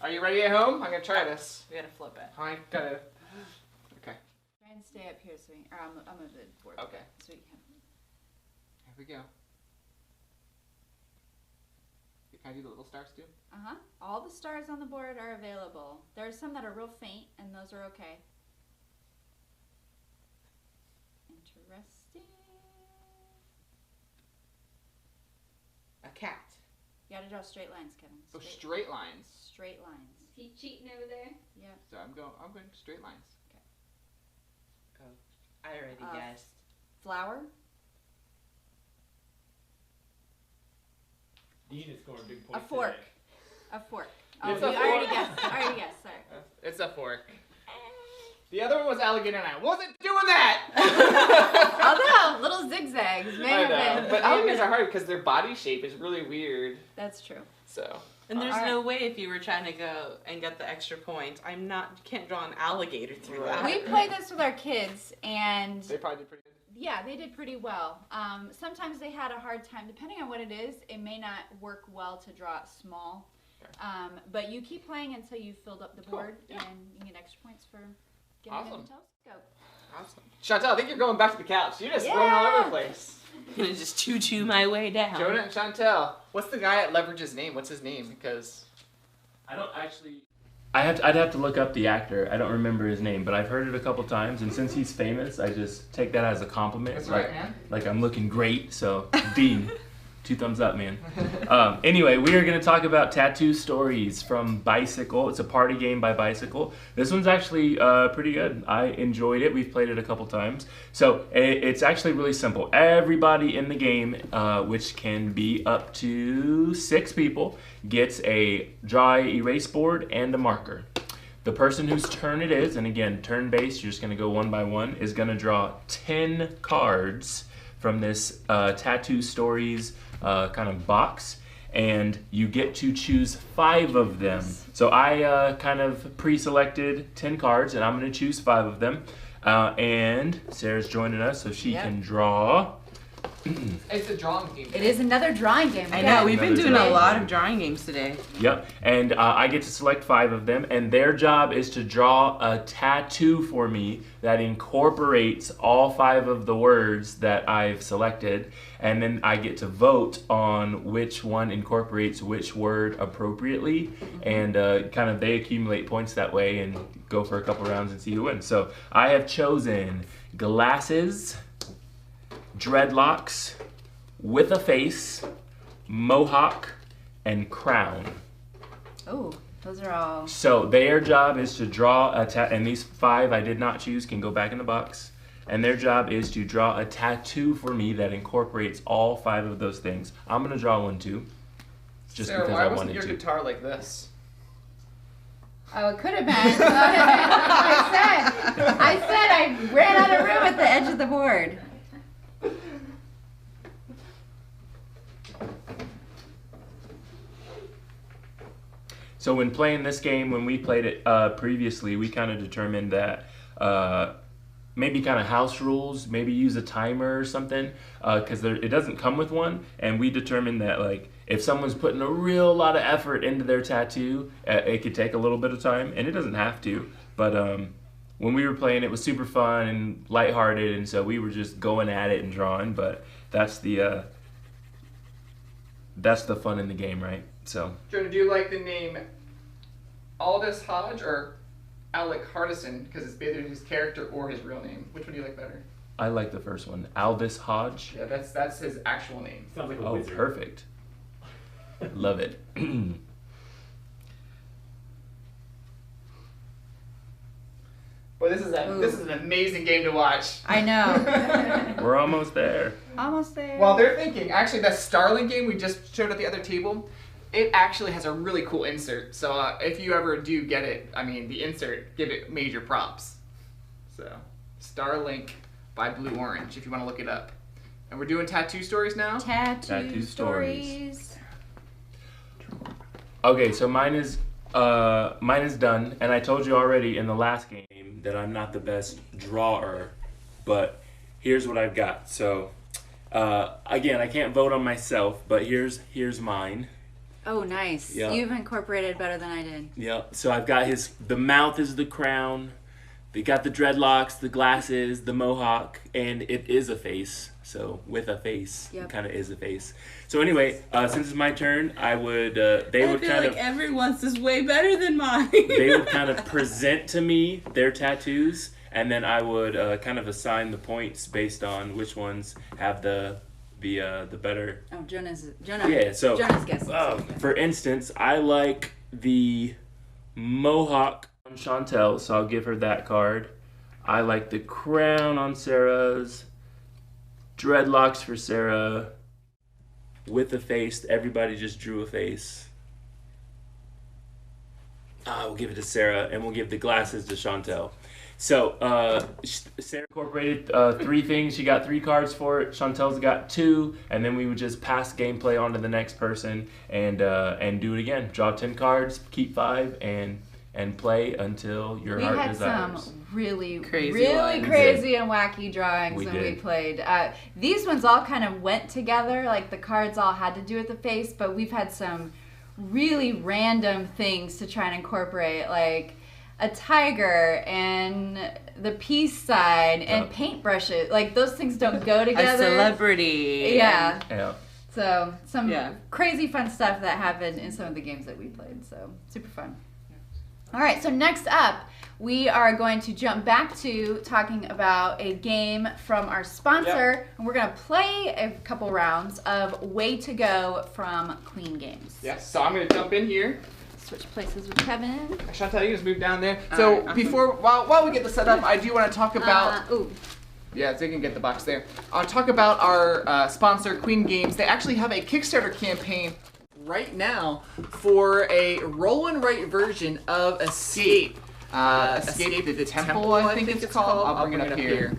Are you ready at home? I'm gonna try this.
We gotta flip it.
I gotta. Okay.
Try and stay up here so we. Or I'll move the board.
Okay.
So we can.
Here we go. Can I do the little stars too?
All the stars on the board are available. There are some that are real faint, and those are okay. Interesting.
A cat.
You gotta draw straight lines, Kevin.
Oh, straight lines.
Straight lines.
Is he cheating over there?
Yeah.
So I'm going straight lines.
I already guessed.
Flower.
Dean is scoring big
A
points.
fork.
today.
A fork. Oh,
It's
you
a
already
fork.
guessed. I already guessed. Sorry.
It's a fork. The other one was alligator, and I wasn't doing that.
Although little zigzags may
I
have
know,
been.
but alligators are hard because their body shape is really weird.
That's true.
So.
And there's
Alright.
no way if you were trying to go and get the extra point, can't draw an alligator through that.
We play this with our kids, and
They probably did pretty good.
yeah, they did pretty well. Sometimes they had a hard time, depending on what it is. It may not work well to draw it small, but you keep playing until you filled up the board,
Yeah.
and you get extra points for getting
Awesome.
in the telescope.
Awesome.
Chantel, I think you're going back to the couch. You're just
Yeah.
rolling all over the place.
I'm gonna just choo my way down.
Jonah and Chantel. What's the guy at Leverage's name? What's his name? Because
I don't actually I'd have to look up the actor. I don't remember his name, but I've heard it a couple times, and since he's famous, I just take that as a compliment.
That's
like,
right, man.
Like I'm looking great, so Dean, 2 thumbs up, man. Anyway, we are going to talk about Tattoo Stories from Bicycle. It's a party game by Bicycle. This one's actually pretty good. I enjoyed it. We've played it a couple times. So it's actually really simple. Everybody in the game, which can be up to 6 people, gets a dry erase board and a marker. The person whose turn it is, and again, turn-based, you're just going to go one by one, is going to draw 10 cards from this Tattoo Stories kind of box, and you get to choose 5 of them. So I kind of pre-selected 10 cards, and I'm going to choose 5 of them. And Sarah's joining us, so she can draw.
It's a drawing game.
It is another drawing game.
I know, we've been
Another
doing a
drawing
lot
game.
of drawing games today.
Yep, and I get to select 5 of them, and their job is to draw a tattoo for me that incorporates all 5 of the words that I've selected, and then I get to vote on which one incorporates which word appropriately, and kind of they accumulate points that way and go for a couple rounds and see who wins. So I have chosen glasses, dreadlocks, with a face, mohawk, and crown.
Oh, those are all.
So their job is to draw a and these 5 I did not choose can go back in the box. And their job is to draw a tattoo for me that incorporates all 5 of those things. I'm gonna draw one too, just
Sarah,
because
why
I
wasn't
wanted
your
to.
guitar like this?
Oh, it could have been. I said I ran out of room at the edge of the board.
So when playing this game, when we played it previously, we kind of determined that maybe kind of house rules, maybe use a timer or something, because it doesn't come with one. And we determined that like if someone's putting a real lot of effort into their tattoo, it could take a little bit of time, and it doesn't have to. But when we were playing, it was super fun and lighthearted, and so we were just going at it and drawing. But that's the fun in the game, right? So.
Jonah, do you like the name Aldous Hodge or Alec Hardison? Because it's either his character or his real name. Which one do you like better?
I like the first one, Aldous Hodge.
Yeah, that's his actual name.
Sounds like a
Oh,
wizard.
perfect. Love it.
Boy, this is an amazing game to watch.
I know.
We're almost there.
Almost there.
While they're thinking, actually, that Starling game we just showed at the other table, it actually has a really cool insert. So if you ever do get it, I mean, the insert, give it major props. So, Starlink by Blue Orange, if you want to look it up. And we're doing tattoo stories now.
Tattoo
stories. Okay, so mine is done, and I told you already in the last game that I'm not the best drawer, but here's what I've got. So again, I can't vote on myself, but here's mine.
Oh, nice.
Yeah.
You've incorporated better than I did.
Yeah, so I've got the mouth is the crown, they got the dreadlocks, the glasses, the mohawk, and it is a face. So with a face,
Yep.
it kind of is a face. So anyway, since it's my turn, I would they
I
would
feel
kind
like
of
everyone's is way better than mine.
they would kind of present to me their tattoos, and then I would kind of assign the points based on which ones have the better.
Oh, Jonah.
Yeah, so
Jonah's guessing.
for instance, I like the mohawk on Chantel, so I'll give her that card. I like the crown on Sarah's, dreadlocks for Sarah, with a face. Everybody just drew a face. We'll give it to Sarah, and we'll give the glasses to Chantel. So Sarah incorporated 3 things. She got 3 cards for it. Chantel's got 2, and then we would just pass gameplay on to the next person and do it again. Draw 10 cards, keep 5, and play until your
We
heart
had
desires.
some really
Crazy ones.
crazy and wacky drawings
We
when we
did.
played. These ones all kind of went together, like the cards all had to do with the face, but we've had some really random things to try and incorporate, like a tiger and the peace sign and paintbrushes. Like those things don't go
A
together.
celebrity.
Yeah.
Yeah.
So some
Yeah.
crazy fun stuff that happened in some of the games that we played. So super fun. All right, so next up, we are going to jump back to talking about a game from our sponsor, and we're going to play a couple rounds of Way to Go from Queen Games.
Yes, so I'm going to jump in here.
Switch places with Kevin.
Chantel, you just move down there. So while we get this set up, I do want to talk about... Yeah, so you can get the box there. I'll talk about our sponsor, Queen Games. They actually have a Kickstarter campaign right now for a roll and write version of Escape. Escape the Temple, I think it's called. I'll bring it up here.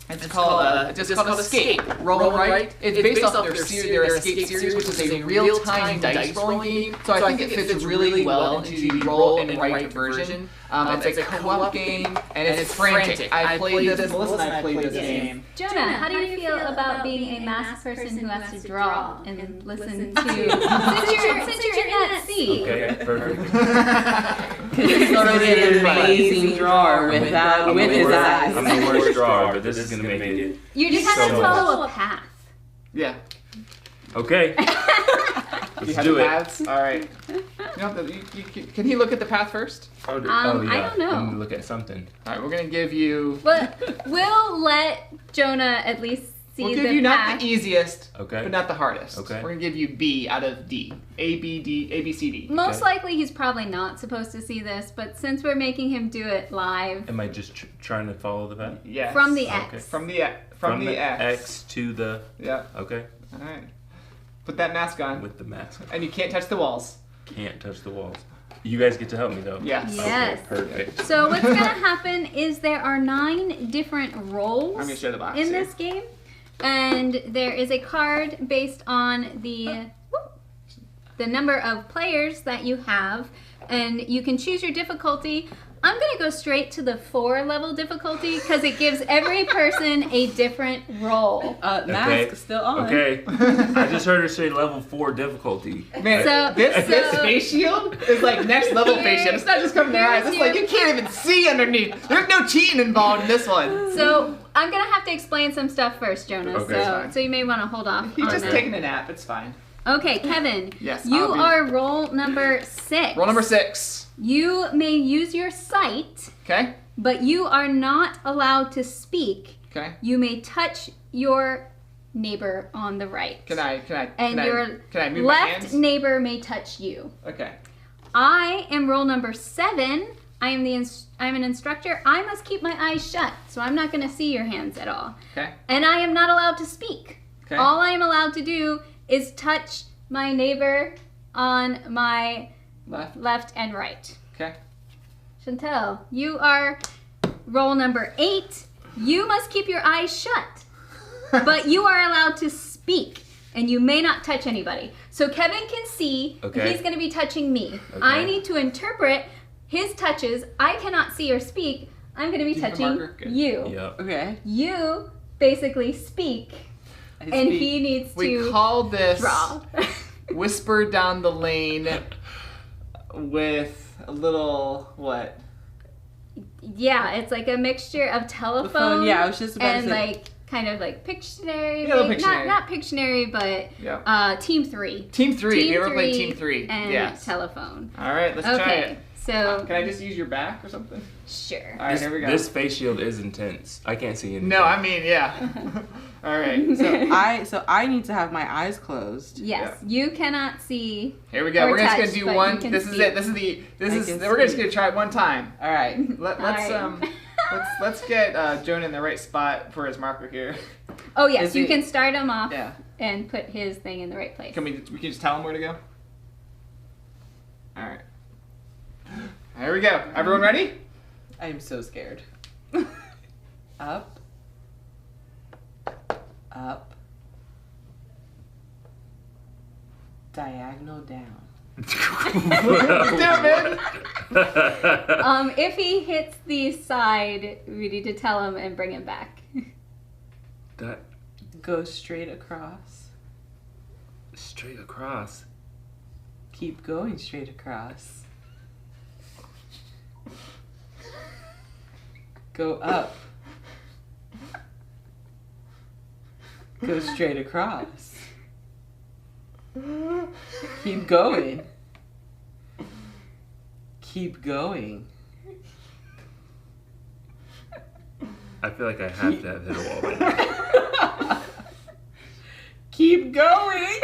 It's called Escape. Roll and Write. It's based off their Escape series, which is a real-time dice rolling game. So I think it fits really well into the roll and write version. It's a co-op game, and it's frantic. I played this. Melissa and I played this game.
Jonah, how do you feel about being a masked person who has to draw and listen to? since you're in that seat.
Okay, perfect.
He's already an amazing drawer with his eyes.
I'm the worst drawer, but this is going to make it.
You just have to follow a path.
Yeah.
Okay.
You have
do
the
it.
paths? All right. Can he look at the path first?
Oh,
I don't know.
Let me look at something.
All right, we're going to give you...
But we'll let Jonah at least see
We'll
the
give you
path.
not the easiest,
Okay.
but not the hardest.
Okay.
We're going to give you B out of D. A, B, C, D.
Most likely he's probably not supposed to see this, but since we're making him do it live,
Am I just trying to follow the path?
Yes.
from the X.
Okay.
From the X.
to the...
Yeah.
Okay.
All right. Put that mask on.
With the mask.
And you can't touch the walls.
Can't touch the walls. You guys get to help me though.
Yes.
Yes.
Okay, perfect.
So what's going to happen is there are 9 different roles
I'm going to show the box
in
here.
this game, and there is a card based on the number of players that you have, and you can choose your difficulty. I'm going to go straight to the 4-level difficulty because it gives every person a different role.
Mask still on.
Okay. I just heard her say level 4 difficulty.
Man,
So-
this
so-
face shield is like next level face shield. It's not just covering their eyes.
Here's
It's like
your-
you can't even see underneath. There's no cheating involved in this one.
So I'm going to have to explain some stuff first, Jonas.
Okay.
So you may want to hold off
He's
on
just
that.
taking a nap. It's fine.
Okay, Kevin.
Yes,
You
I'll be-
are roll number 6.
Roll number 6.
You may use your sight,
Okay.
but you are not allowed to speak.
Okay.
You may touch your neighbor on the right.
Can
your
I move my
left
hands?
neighbor may touch you.
Okay.
I am roll number 7. I am I'm an instructor. I must keep my eyes shut, so I'm not going to see your hands at all.
Okay.
And I am not allowed to speak.
Okay.
All I am allowed to do is touch my neighbor on my left and right.
Okay.
Chantel, you are roll number 8. You must keep your eyes shut, but you are allowed to speak, and you may not touch anybody. So Kevin can see that
Okay.
he's going to be touching me.
Okay.
I need to interpret his touches. I cannot see or speak. I'm going to be
Use the
touching
marker? Good.
you.
Yep.
Okay.
You basically speak, and he needs
We
to
call this
draw.
Whisper Down the Lane with a little what?
Yeah, it's like a mixture of telephone
Yeah, I was just about
and
to say.
like kind of like Pictionary.
Yeah, a little
maybe.
Pictionary.
Not Pictionary, but
Yeah.
Team 3.
Team 3.
Team
you ever played
3
Team 3?
and
Yes.
telephone.
All right, let's try
Okay,
it.
so
Can I just use your back or something?
sure.
All right, here we go.
This face shield is intense. I can't see anything.
No, I mean, yeah. All right,
So I need to have my eyes closed.
Yes, you cannot see.
here we go.
Or
We're just
touch,
gonna do
but
one.
you can
This is
speak.
it. We're just
speak.
gonna try it one time.
All right.
Let's
Alright.
let's get Jonah in the right spot for his marker here.
Oh yes,
Is
you
he-
can start him off
Yeah.
and put his thing in the right place.
We can just tell him where to go. All right. Here we go. Everyone ready?
I am so scared. Up. Up. Diagonal down.
Let's do it, man.
If he hits the side, we need to tell him and bring him back.
That
Go straight across.
straight across.
Keep going straight across. Go up. Go straight across. Keep going. Keep going.
I feel like I have to have hit a wall by now.
Keep going.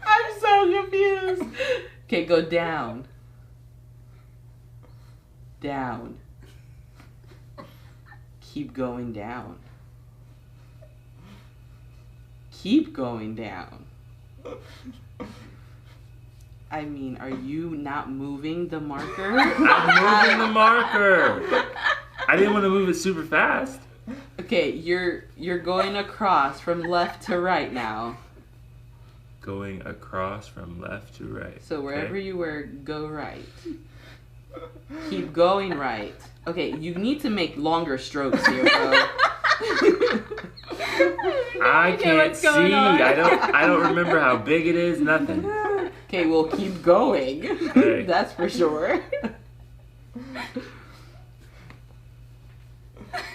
I'm so confused. Okay, go down. Down. Keep going down. Keep going down. I mean, are you not moving the marker?
I'm moving the marker. I didn't want to move it super fast.
Okay, you're going across from left to right now.
Going across from left to right.
So wherever
Okay.
you were, go right. Keep going right. Okay, you need to make longer strokes here, bro.
I can't see. I don't remember how big it is. Nothing.
Okay, well, keep going.
Okay.
That's for sure.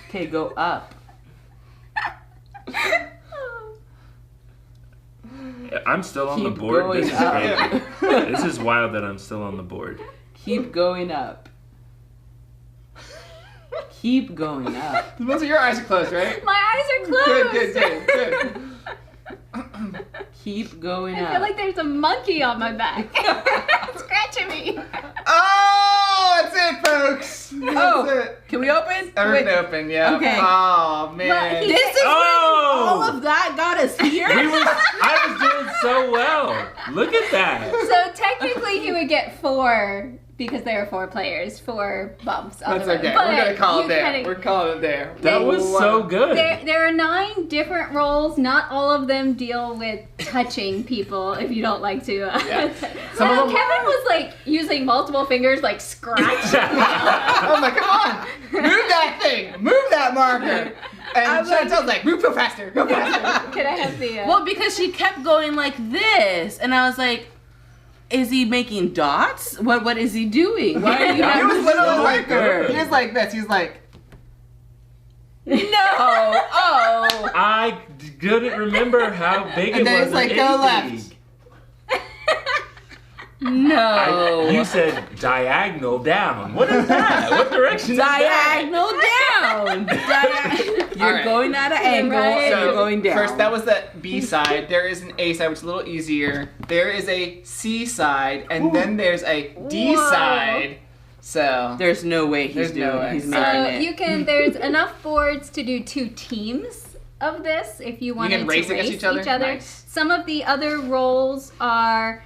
Okay, go up.
I'm still on the
Keep
board.
going
This is
up.
crazy. This is wild that I'm still on the board.
Keep going up. Keep going up.
Most of your eyes are closed, right?
My eyes are closed.
Good.
Keep going
I
up.
feel like there's a monkey on my back. Scratching me.
Oh, that's it, folks. That's
Oh,
it.
can we open?
Everything
Wait.
open, yeah.
Okay.
Oh, man.
This is
Oh!
when all of that got us here.
I was doing so well. Look at that.
So technically he would get 4 because there are 4 players, 4 bumps on
That's
the road.
okay.
But
We're going to call it
you
there.
kinda-
We're calling it there.
That was so good.
There are 9 different roles. Not all of them deal with touching people if you don't like to.
Yeah.
Some
of them-
Kevin was like using multiple fingers, like scratching.
I'm like, come on. Move that thing. Move that marker. And Chantel's like, move so faster. Go faster.
Can I have the?
Well, because she kept going like this, and I was like, is he making dots? What is he doing? Why are you not
He was
moving the
literally like
marker?
this. He was like this. He's like,
No. Oh.
I couldn't remember how big it
And then
was.
it's like,
in
go
Ink
left.
League.
No.
You said diagonal down. What is that? What direction is that?
Diagonal down. You're
Alright.
going at an angle,
right.
so you're going down.
First, that was the B side. There is an A side, which is a little easier. There is a C side, and then there's a D
Whoa.
side. So
There's no way he's
There's
doing
no way.
He's
So
making it.
you can. There's enough boards to do 2 teams of this if you wanted
can
to
race against each other? Nice.
Some of the other roles are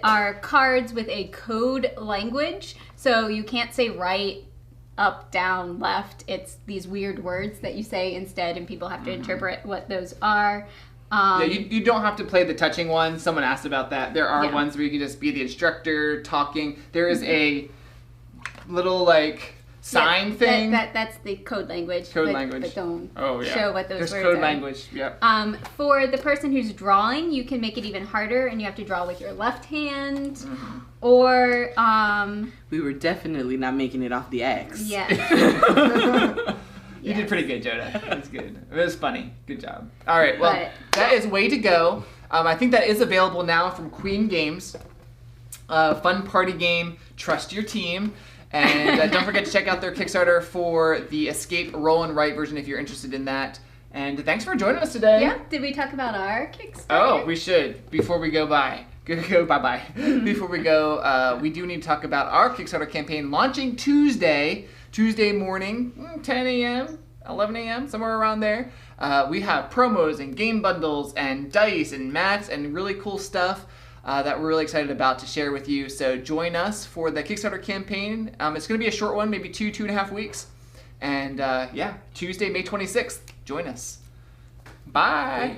are cards with a code language, so you can't say right, up, down, left. It's these weird words that you say instead, and people have to interpret what those are.
yeah, you don't have to play the touching one. Someone asked about that. There are
Yeah.
ones where you can just be the instructor talking. There is a little like sign
Yeah,
thing.
That's the code language.
Code
but,
language.
But don't
Oh yeah.
show what those
There's
words
code
are.
language. Yep.
For the person who's drawing, you can make it even harder, and you have to draw with your left hand,
Mm-hmm.
or
We were definitely not making it off the X.
yeah.
You did pretty good, Joda. That's good. It was funny. Good job. All right. Well,
But-
that is way to go. I think that is available now from Queen Games. Fun party game. Trust your team. And don't forget to check out their Kickstarter for the Escape Roll and Write version if you're interested in that. And thanks for joining us today.
Yeah. Did we talk about our Kickstarter?
Oh, we should before we go by. Go bye. Before we go, we do need to talk about our Kickstarter campaign launching Tuesday morning, 10 a.m., 11 a.m., somewhere around there. We have promos and game bundles and dice and mats and really cool stuff that we're really excited about to share with you. So join us for the Kickstarter campaign. It's going to be a short one, maybe 2.5 weeks. And yeah, Tuesday, May 26th. Join us. Bye.